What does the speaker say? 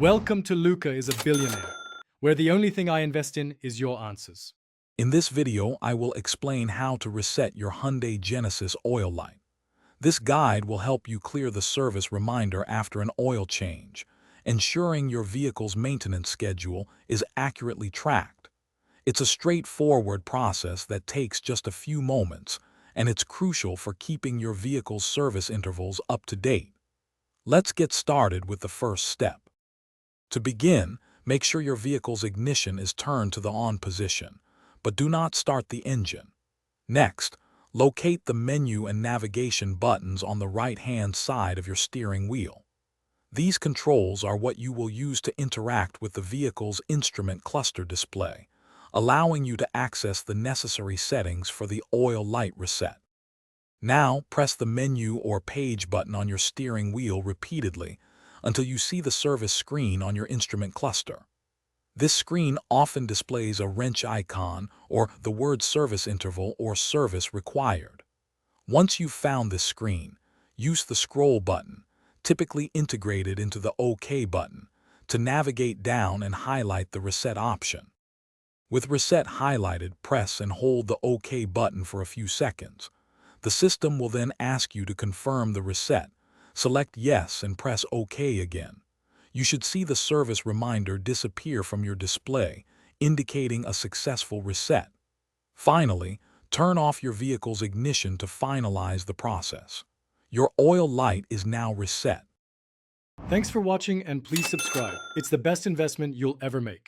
Welcome to Luca is a Billionaire, where the only thing I invest in is your answers. In this video, I will explain how to reset your Hyundai Genesis oil light. This guide will help you clear the service reminder after an oil change, ensuring your vehicle's maintenance schedule is accurately tracked. It's a straightforward process that takes just a few moments, and it's crucial for keeping your vehicle's service intervals up to date. Let's get started with the first step. To begin, make sure your vehicle's ignition is turned to the on position, but do not start the engine. Next, locate the menu and navigation buttons on the right-hand side of your steering wheel. These controls are what you will use to interact with the vehicle's instrument cluster display, allowing you to access the necessary settings for the oil light reset. Now, press the menu or page button on your steering wheel repeatedly until you see the service screen on your instrument cluster. This screen often displays a wrench icon or the word service interval or service required. Once you've found this screen, use the scroll button, typically integrated into the OK button, to navigate down and highlight the reset option. With reset highlighted, press and hold the OK button for a few seconds. The system will then ask you to confirm the reset. Select Yes and press OK again. You should see the service reminder disappear from your display, indicating a successful reset. Finally, turn off your vehicle's ignition to finalize the process. Your oil light is now reset. Thanks for watching and please subscribe. It's the best investment you'll ever make.